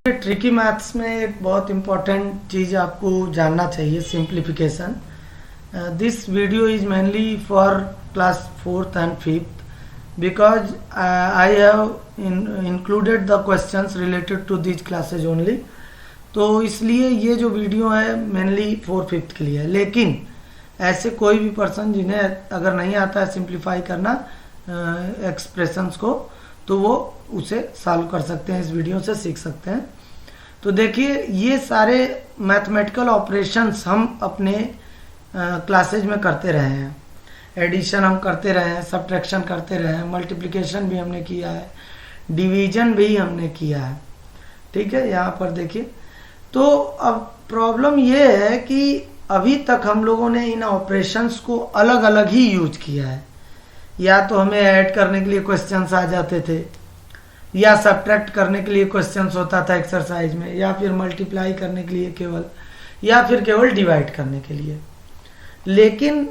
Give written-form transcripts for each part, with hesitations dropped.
Tricky maths में एक बहुत इम्पोर्टेंट चीज़ आपको जानना चाहिए, simplification. This video is mainly for class 4th and 5th because I have included the questions related to these classes only. तो इसलिए ये जो वीडियो है मेनली 4th 5th के लिए है. लेकिन ऐसे कोई भी पर्सन जिन्हें अगर नहीं आता है सिंप्लीफाई करना एक्सप्रेशंस को, तो वो उसे सॉल्व कर सकते हैं, इस वीडियो से सीख सकते हैं. तो देखिए, ये सारे मैथमेटिकल ऑपरेशंस हम अपने क्लासेज में करते रहे हैं. एडिशन हम करते रहे हैं, सब्ट्रैक्शन करते रहे हैं, मल्टीप्लिकेशन भी हमने किया है, डिवीजन भी हमने किया है. ठीक है, यहाँ पर देखिए. तो अब प्रॉब्लम ये है कि अभी तक हम लोगों ने इन ऑपरेशंस को अलग अलग ही यूज किया है. या तो हमें ऐड करने के लिए क्वेश्चंस आ जाते थे, या सब्ट्रैक्ट करने के लिए क्वेश्चंस होता था एक्सरसाइज में, या फिर मल्टीप्लाई करने के लिए केवल, या फिर केवल डिवाइड करने के लिए. लेकिन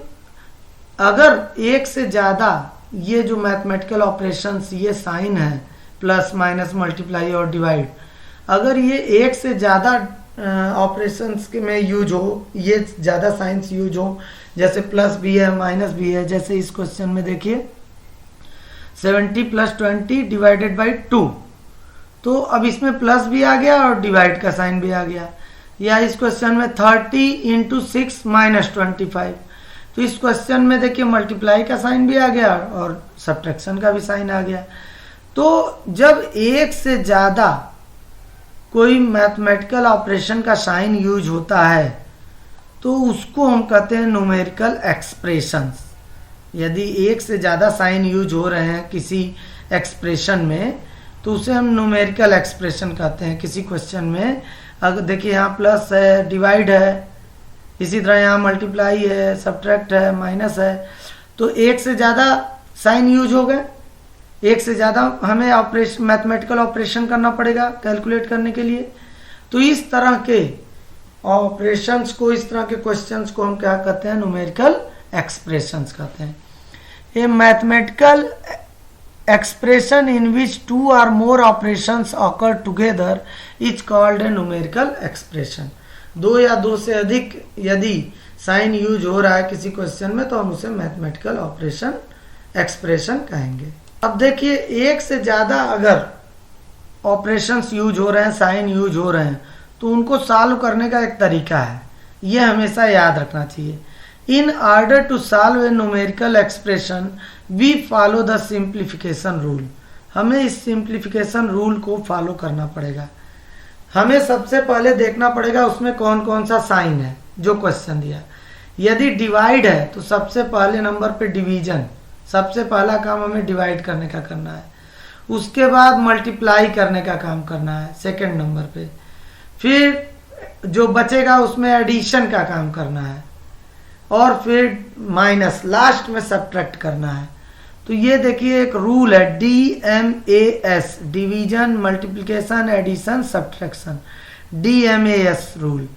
अगर एक से ज़्यादा ये जो मैथमेटिकल ऑपरेशंस, ये साइन है प्लस माइनस मल्टीप्लाई और डिवाइड, अगर ये एक से ज़्यादा ऑपरेशंस के में यूज हो, ये ज़्यादा साइंस यूज हो, जैसे प्लस भी है माइनस भी है, जैसे इस क्वेश्चन में देखिए 70 + 20 डिवाइडेड बाई 2. तो अब इसमें प्लस भी आ गया और डिवाइड का साइन भी आ गया. या इस क्वेश्चन में 30 × 6 - 25. तो इस क्वेश्चन में देखिए मल्टीप्लाई का साइन भी आ गया और सब्ट्रैक्शन का भी साइन आ गया. तो जब एक से ज़्यादा कोई मैथमेटिकल ऑपरेशन का साइन यूज होता है तो उसको हम कहते हैं न्यूमेरिकल एक्सप्रेशंस. यदि एक से ज़्यादा साइन यूज हो रहे हैं किसी एक्सप्रेशन में तो उसे हम न्यूमेरिकल एक्सप्रेशन कहते हैं. किसी क्वेश्चन में अगर देखिए यहाँ प्लस है, डिवाइड है, इसी तरह यहाँ मल्टीप्लाई है, सब्ट्रैक्ट है, माइनस है, तो एक से ज़्यादा साइन यूज हो गए. एक से ज़्यादा हमें ऑपरेशन, मैथमेटिकल ऑपरेशन करना पड़ेगा कैलकुलेट करने के लिए. तो इस तरह के ऑपरेशंस को, इस तरह के क्वेश्चंस को हम क्या कहते हैं? न्यूमेरिकल एक्सप्रेशंस कहते हैं. ए mathematical expression in which 2 or more operations occur together is called a numerical expression. 2 या 2 से अधिक यदि साइन यूज हो रहा है किसी क्वेश्चन में तो हम उसे मैथमेटिकल ऑपरेशन एक्सप्रेशन कहेंगे. अब देखिए, एक से ज़्यादा अगर ऑपरेशंस यूज हो रहे हैं, साइन यूज हो रहे हैं, तो उनको सॉल्व करने का एक तरीका है, ये हमेशा याद रखना चाहिए. In order to solve a numerical expression we follow the simplification rule. हमें इस सिंप्लीफिकेशन रूल को फॉलो करना पड़ेगा. हमें सबसे पहले देखना पड़ेगा उसमें कौन कौन सा साइन है जो क्वेश्चन दिया. यदि डिवाइड है तो सबसे पहले नंबर पे डिवीजन, सबसे पहला काम हमें डिवाइड करने का करना है. उसके बाद मल्टीप्लाई करने का काम करना है सेकंड नंबर पे. फिर जो बचेगा उसमें एडिशन का काम करना है, और फिर माइनस, लास्ट में सब्ट्रैक्ट करना है. तो ये देखिए एक रूल है, DMAS, division, multiplication, addition, subtraction, DMAS rule.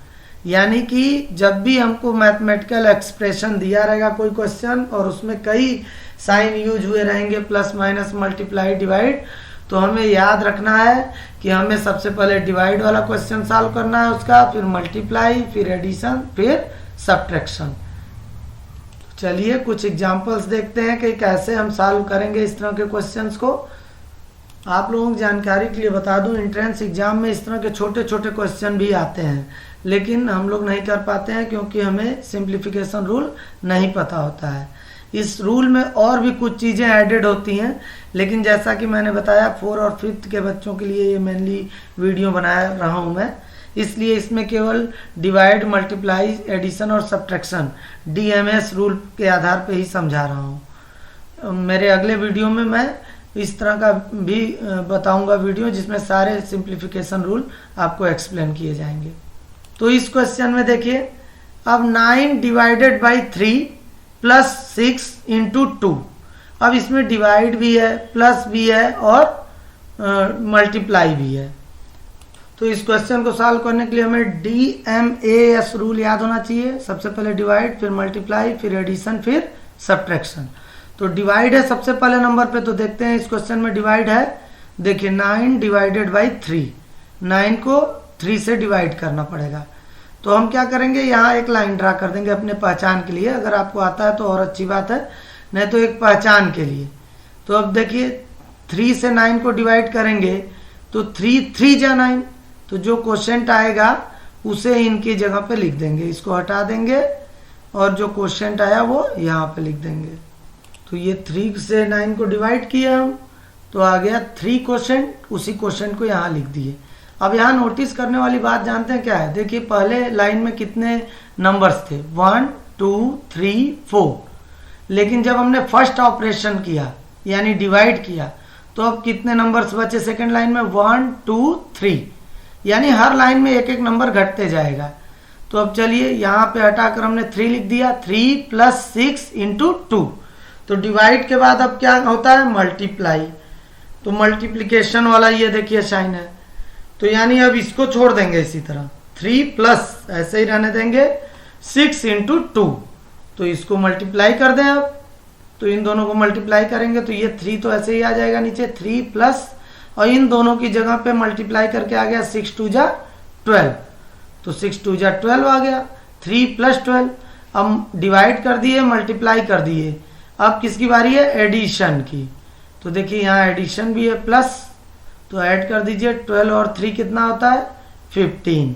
यानी कि जब भी हमको मैथमेटिकल एक्सप्रेशन दिया रहेगा कोई क्वेश्चन और उसमें कई साइन यूज हुए रहेंगे, प्लस माइनस मल्टीप्लाई डिवाइड, तो हमें याद रखना है कि हमें सबसे पहले डिवाइड वाला क्वेश्चन सॉल्व करना है उसका, फिर मल्टीप्लाई, फिर एडिशन, फिर सब्ट्रैक्शन. चलिए कुछ एग्जांपल्स देखते हैं कि कैसे हम सॉल्व करेंगे इस तरह के क्वेश्चंस को. आप लोगों की जानकारी के लिए बता दूं, एंट्रेंस एग्जाम में इस तरह के छोटे छोटे क्वेश्चन भी आते हैं, लेकिन हम लोग नहीं कर पाते हैं क्योंकि हमें सिंप्लीफिकेशन रूल नहीं पता होता है. इस रूल में और भी कुछ चीज़ें एडेड होती हैं, लेकिन जैसा कि मैंने बताया 4th और 5th के बच्चों के लिए ये मेनली वीडियो बना रहा हूँ मैं, इसलिए इसमें केवल डिवाइड, मल्टीप्लाई, एडिशन और सब्ट्रैक्शन DMAS रूल के आधार पे ही समझा रहा हूँ. मेरे अगले वीडियो में मैं इस तरह का भी बताऊंगा वीडियो जिसमें सारे सिंप्लीफिकेशन रूल आपको एक्सप्लेन किए जाएंगे. तो इस क्वेश्चन में देखिए, अब 9 डिवाइडेड बाई 3 + 6 × 2. अब इसमें डिवाइड भी है, प्लस भी है और मल्टीप्लाई भी है. तो इस क्वेश्चन को सॉल्व करने के लिए हमें DMAS रूल याद होना चाहिए. सबसे पहले डिवाइड, फिर मल्टीप्लाई, फिर एडिशन, फिर सब्ट्रैक्शन. तो डिवाइड है सबसे पहले नंबर पे, तो देखते हैं इस क्वेश्चन में डिवाइड है। देखिए 9 डिवाइडेड बाई 3, 9 को 3 से डिवाइड करना पड़ेगा। तो हम क्या करेंगे, यहाँ एक लाइन ड्रा कर देंगे अपने पहचान के लिए। अगर आपको आता है तो और अच्छी बात है, नहीं तो एक पहचान के लिए। तो अब देखिए 3 से 9 को डिवाइड करेंगे तो 3 3 जा 9, तो जो क्वोशिएंट आएगा उसे इनकी जगह पे लिख देंगे, इसको हटा देंगे और जो क्वोशिएंट आया वो यहाँ पे लिख देंगे। तो ये 3 से 9 को डिवाइड किया हम, तो आ गया 3 क्वोशिएंट, उसी क्वोशिएंट को यहाँ लिख दिए। अब यहाँ नोटिस करने वाली बात जानते हैं क्या है। देखिए पहले लाइन में कितने नंबर्स थे, 1 2 3 4, लेकिन जब हमने फर्स्ट ऑपरेशन किया यानी डिवाइड किया तो अब कितने नंबर्स बचे सेकंड लाइन में, 1 2 3, यानी हर लाइन में एक एक नंबर घटते जाएगा। तो अब चलिए यहाँ पे हटाकर हमने 3 लिख दिया, 3 + 6 × 2। तो डिवाइड के बाद अब क्या होता है, मल्टीप्लाई। तो मल्टीप्लिकेशन वाला ये देखिए साइन है, तो यानी अब इसको छोड़ देंगे इसी तरह, 3 प्लस ऐसे ही रहने देंगे 6 × 2। तो इसको मल्टीप्लाई कर दें अब, तो इन दोनों को मल्टीप्लाई करेंगे तो ये 3 तो ऐसे ही आ जाएगा नीचे, 3 प्लस और इन दोनों की जगह पे मल्टीप्लाई करके आ गया 6 2 जा 12, तो 6 2 जा 12 आ गया, 3 + 12। अब डिवाइड कर दिए, मल्टीप्लाई कर दिए, अब किसकी बारी है, एडिशन की। तो देखिए यहाँ एडिशन भी है प्लस, तो ऐड कर दीजिए, 12 और 3 कितना होता है, 15।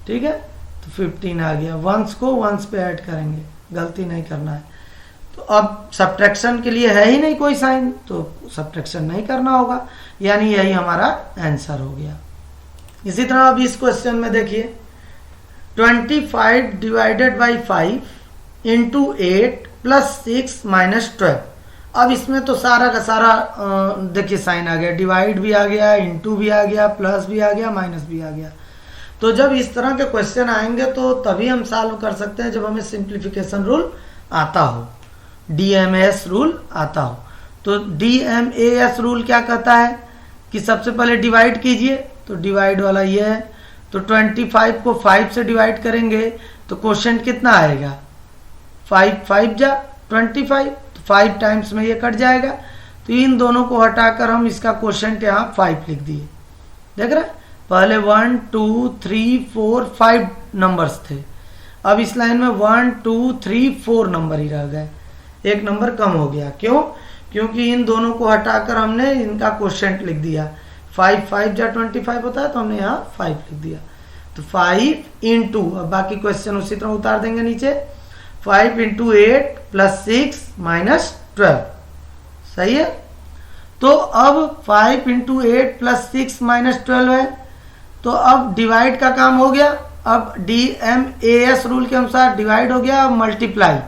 ठीक है, तो 15 आ गया। वंस को वंस पे ऐड करेंगे, गलती नहीं करना है। तो अब सब्ट्रैक्शन के लिए है ही नहीं कोई साइन, तो सब्ट्रैक्शन नहीं करना होगा, यानी यही हमारा आंसर हो गया। इसी तरह अब इस क्वेश्चन में देखिए 25 डिवाइडेड बाई 5 × 8 + 6 - 12। अब इसमें तो सारा का सारा देखिए साइन आ गया, डिवाइड भी आ गया, इंटू भी आ गया, प्लस भी आ गया, माइनस भी आ गया। तो जब इस तरह के क्वेश्चन आएंगे तो तभी हम सॉल्व कर सकते हैं जब हमें सिंप्लीफिकेशन रूल आता हो, DMAS रूल आता हो। तो DMAS रूल क्या कहता है कि सबसे पहले डिवाइड कीजिए, तो डिवाइड वाला ये है। तो 25 को 5 से डिवाइड करेंगे तो क्वोशिएंट कितना आएगा, 5 5 जा 25, तो 5 टाइम्स में ये कट जाएगा। तो इन दोनों को हटाकर हम इसका क्वोशिएंट यहाँ 5 लिख दिए। देख रहे, पहले 1 2 3 4 5 नंबर्स थे, अब इस लाइन में 1 2 3 4 नंबर ही रह गए, एक नंबर कम हो गया। क्यों, क्योंकि इन दोनों को हटाकर हमने इनका क्वोशिएंट लिख दिया। 5 5 जा 25 होता है, तो हमने यहाँ 5 लिख दिया। तो 5 × अब बाकी क्वेश्चन उसी तरह उतार देंगे नीचे, 5 × 8 + 6 - 12। सही है। तो अब 5 × 8 + 6 - 12 है, तो अब डिवाइड का काम हो गया। अब DMAS रूल के अनुसार डिवाइड हो गया, अब मल्टीप्लाई।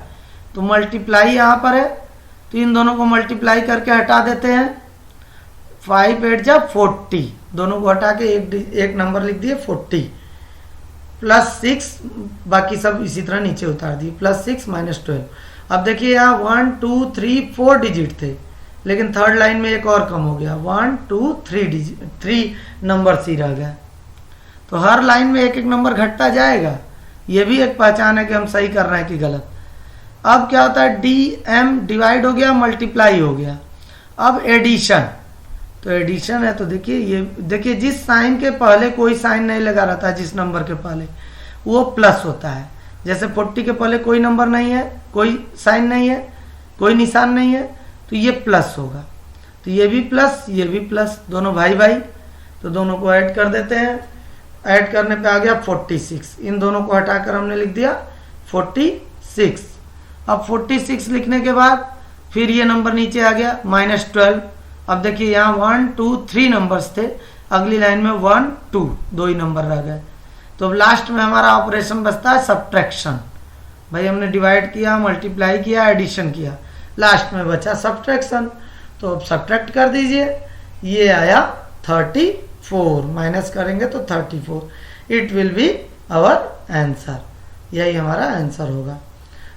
तो मल्टीप्लाई यहाँ पर है, तो इन दोनों को मल्टीप्लाई करके हटा देते हैं। 5 8 जा 40, दोनों को हटा के एक नंबर लिख दिए 40, +6, बाकी सब इसी तरह नीचे उतार दिए, +6 - 12। अब देखिए यहाँ 1 2 3 4 डिजिट थे, लेकिन थर्ड लाइन में एक और कम हो गया, 1 2 3 नंबर ही रह गया। तो हर लाइन में एक एक नंबर घटता जाएगा, ये भी एक पहचान है कि हम सही कर रहे हैं कि गलत। अब क्या होता है, DM डिवाइड हो गया, मल्टीप्लाई हो गया। अब एडिशन, तो एडिशन है, तो देखिए ये देखिए जिस साइन के पहले कोई साइन नहीं लगा रहता है, जिस नंबर के पहले, वो प्लस होता है। जैसे 40 के पहले कोई नंबर नहीं है, कोई साइन नहीं है, कोई निशान नहीं है, तो ये प्लस होगा। तो ये भी प्लस, ये भी प्लस, दोनों भाई भाई, तो दोनों को ऐड कर देते हैं। ऐड करने पे आ गया 46, इन दोनों को हटाकर हमने लिख दिया 46। अब 46 लिखने के बाद फिर ये नंबर नीचे आ गया -12। अब देखिए यहाँ 1 2 3 नंबर्स थे, अगली लाइन में 1 2 दो ही नंबर रह गए। तो अब लास्ट में हमारा ऑपरेशन बचता है सब्ट्रैक्शन। भाई हमने डिवाइड किया, मल्टीप्लाई किया, एडिशन किया, लास्ट में बचा सब्ट्रैक्शन। तो अब सब्ट्रैक्ट कर दीजिए, ये आया 34, माइनस करेंगे तो 34, it will be our answer, यही हमारा आंसर होगा।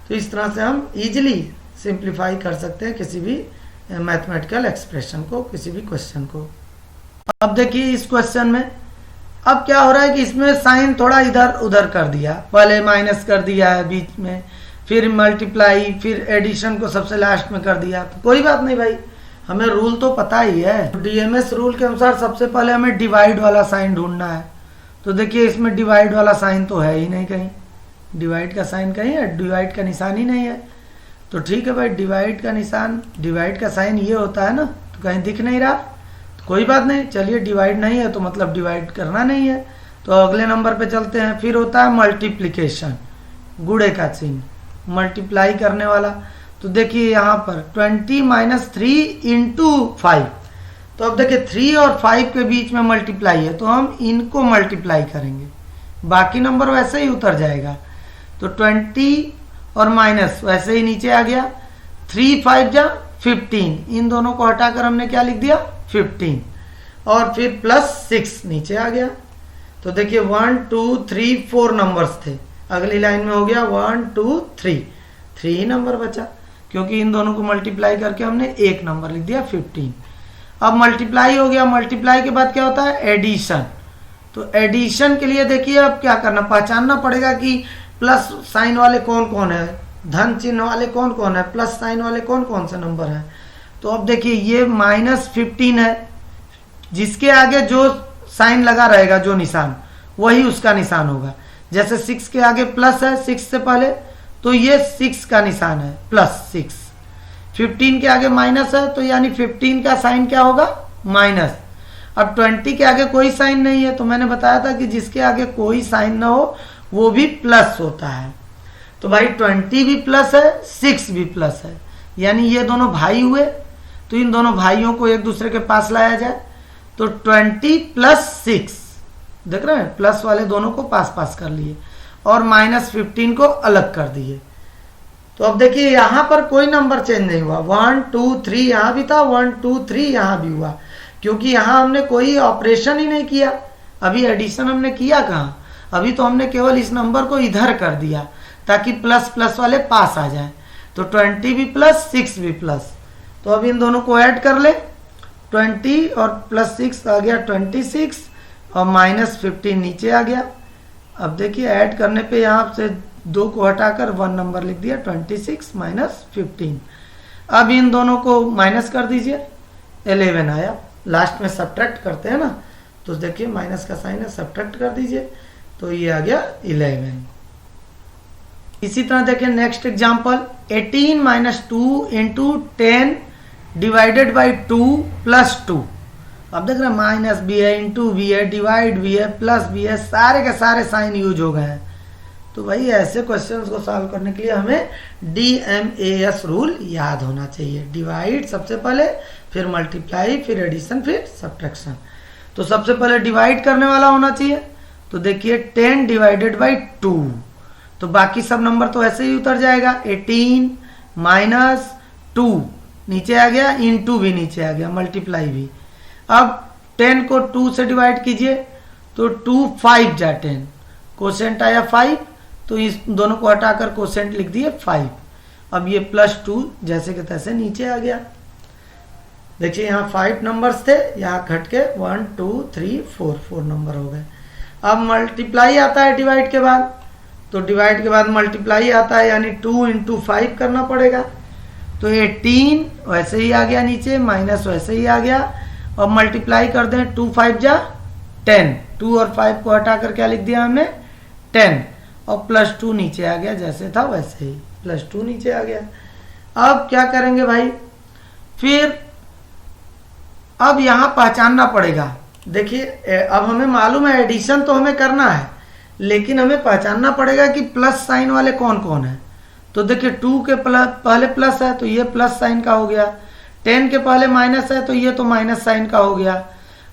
तो इस तरह से हम इजीली सिंप्लीफाई कर सकते हैं किसी भी मैथमेटिकल एक्सप्रेशन को, किसी भी क्वेश्चन को। अब देखिए इस क्वेश्चन में अब क्या हो रहा है कि इसमें साइन थोड़ा इधर उधर कर दिया, पहले माइनस कर दिया है बीच में, फिर मल्टीप्लाई, फिर एडिशन को सबसे लास्ट में कर दिया। तो कोई बात नहीं भाई, हमें रूल तो पता ही है। डीएमएस रूल के अनुसार सबसे पहले हमें डिवाइड वाला साइन ढूंढना है। तो देखिए इसमें डिवाइड वाला साइन तो है ही नहीं कहीं, डिवाइड का साइन कहीं है, डिवाइड का निशान ही नहीं है। तो ठीक है भाई, डिवाइड का निशान, डिवाइड का साइन ये होता है ना, तो कहीं दिख नहीं रहा। तो कोई बात नहीं, चलिए डिवाइड नहीं है तो मतलब डिवाइड करना नहीं है। तो अगले नंबर पे चलते हैं। फिर होता है मल्टीप्लिकेशन, गुणे का चिन्ह, मल्टीप्लाई करने वाला। तो देखिए यहाँ पर 20 माइनस 3 इंटू 5। तो अब देखिए 3 और 5 के बीच में मल्टीप्लाई है, तो हम इनको मल्टीप्लाई करेंगे, बाकी नंबर वैसे ही उतर जाएगा। तो 20 और माइनस वैसे ही नीचे आ गया, 3 5 जा 15, इन दोनों को हटाकर हमने क्या लिख दिया 15, और फिर प्लस 6 नीचे आ गया। तो देखिए 1 2 3 4 नंबर्स थे, अगली लाइन में हो गया 1 2 3, 3 ही नंबर बचा, क्योंकि इन दोनों को मल्टीप्लाई करके हमने एक नंबर लिख दिया 15। अब मल्टीप्लाई हो गया, मल्टीप्लाई के बाद क्या होता है एडिशन। तो एडिशन के लिए देखिए अब क्या करना, पहचानना पड़ेगा कि प्लस साइन वाले कौन कौन है, धन चिन्ह वाले कौन कौन है, प्लस साइन वाले कौन कौन से नंबर है। तो अब देखिए ये -15 है, जिसके आगे जो साइन लगा रहेगा, जो निशान, वही उसका निशान होगा। जैसे 6 के आगे प्लस है 6 से पहले, तो ये 6 का निशान है +6। 15 के आगे माइनस है, तो यानी 15 का साइन क्या होगा माइनस। अब 20 के आगे कोई साइन नहीं है, तो मैंने बताया था कि जिसके आगे कोई साइन ना हो वो भी प्लस होता है। तो भाई 20 भी प्लस है, 6 भी प्लस है, यानी ये दोनों भाई हुए। तो इन दोनों भाइयों को एक दूसरे के पास लाया जाए, तो 20 + 6, देख रहे हैं, प्लस वाले दोनों को पास पास कर लिए और -15 को अलग कर दिए। तो अब देखिए यहाँ पर कोई नंबर चेंज नहीं हुआ, 1 2 3 यहाँ भी था, 1 2 3 यहाँ भी हुआ, क्योंकि यहाँ हमने कोई ऑपरेशन ही नहीं किया। अभी एडिशन हमने किया कहाँ, अभी तो हमने केवल इस नंबर को इधर कर दिया ताकि प्लस प्लस वाले पास आ जाए। तो 20 भी प्लस 6 भी प्लस, तो अब इन दोनों को ऐड कर ले, 20 और +6 आ गया 26, और -15 नीचे आ गया। अब देखिए ऐड करने पे यहाँ से 2 को हटाकर 1 नंबर लिख दिया, 26 - 15। अब इन दोनों को माइनस कर दीजिए, 11 आया। लास्ट में सब्ट्रैक्ट करते हैं ना, तो देखिए माइनस का साइन है, सब्ट्रैक्ट कर दीजिए, तो ये आ गया 11। इसी तरह देखिए नेक्स्ट एग्जांपल, 18 - 2 × 10 डिवाइडेड बाई 2 + 2। अब देख रहे हैं माइनस भी है, इंटू भी है, डिवाइड भी है, प्लस भी है, सारे के सारे साइन यूज हो गए हैं। तो भाई ऐसे क्वेश्चंस को सॉल्व करने के लिए हमें DMAS रूल याद होना चाहिए। डिवाइड सबसे पहले, फिर मल्टीप्लाई, फिर एडिशन, फिर सब्ट्रैक्शन। तो सबसे पहले डिवाइड करने वाला होना चाहिए। तो देखिए 10 डिवाइडेड बाई 2, तो बाकी सब नंबर तो ऐसे ही उतर जाएगा। 18 - 2 नीचे आ गया, इंटू भी नीचे आ गया, मल्टीप्लाई भी। अब 10 को 2 से डिवाइड कीजिए, तो 2 5 जा 10, कोसेंट आया 5, तो इस दोनों को हटाकर कोसेंट लिख दिए 5। अब ये +2 जैसे के तैसे नीचे आ गया। देखिए यहाँ 5 नंबर्स थे, यहाँ घट के 1 2 3 4 नंबर हो गए। अब मल्टीप्लाई आता है डिवाइड के बाद, तो डिवाइड के बाद मल्टीप्लाई आता है, यानी 2 × 5 करना पड़ेगा। तो 18 वैसे ही आ गया नीचे, माइनस वैसे ही आ गया। अब मल्टीप्लाई कर दें, 2 5 जा 10, 2 और 5 को हटाकर क्या लिख दिया हमने 10, और +2 नीचे आ गया, जैसे था वैसे ही +2 नीचे आ गया। अब क्या करेंगे भाई, फिर अब यहाँ पहचानना पड़ेगा। देखिए अब हमें मालूम है एडिशन तो हमें करना है, लेकिन हमें पहचानना पड़ेगा कि प्लस साइन वाले कौन कौन है। तो देखिए 2 के पहले प्लस है, तो ये प्लस साइन का हो गया। 10 के पहले माइनस है, तो ये तो माइनस साइन का हो गया।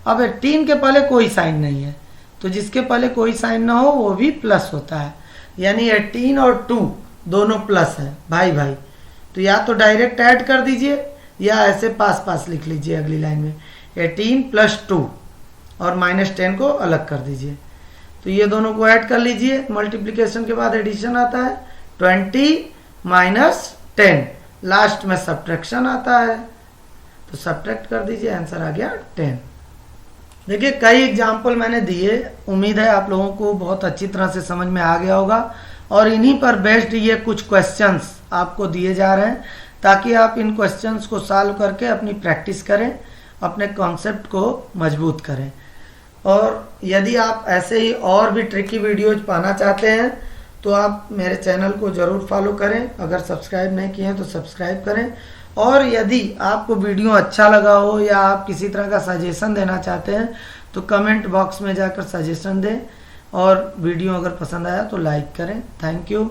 अब 18 के पहले कोई साइन नहीं है, तो जिसके पहले कोई साइन ना हो वो भी प्लस होता है, यानी 18 और 2 दोनों प्लस है भाई भाई। तो या तो डायरेक्ट ऐड कर दीजिए या ऐसे पास पास लिख लीजिए अगली लाइन में, 18 + 2 और -10 को अलग कर दीजिए। तो ये दोनों को ऐड कर लीजिए, मल्टीप्लिकेशन के बाद एडिशन आता है, 20 - 10, लास्ट में सब्ट्रैक्शन आता है, तो सब्ट्रैक्ट कर दीजिए, आंसर आ गया 10। देखिए कई एग्जाम्पल मैंने दिए, उम्मीद है आप लोगों को बहुत अच्छी तरह से समझ में आ गया होगा और इन्हीं पर बेस्ड ये कुछ क्वेश्चंस आपको दिए जा रहे हैं ताकि आप इन क्वेश्चंस को सॉल्व करके अपनी प्रैक्टिस करें, अपने कॉन्सेप्ट को मजबूत करें। और यदि आप ऐसे ही और भी ट्रिकी वीडियोज पाना चाहते हैं तो आप मेरे चैनल को ज़रूर फॉलो करें। अगर सब्सक्राइब नहीं किए हैं तो सब्सक्राइब करें। और यदि आपको वीडियो अच्छा लगा हो या आप किसी तरह का सजेशन देना चाहते हैं तो कमेंट बॉक्स में जाकर सजेशन दें, और वीडियो अगर पसंद आया तो लाइक करें। Thank you.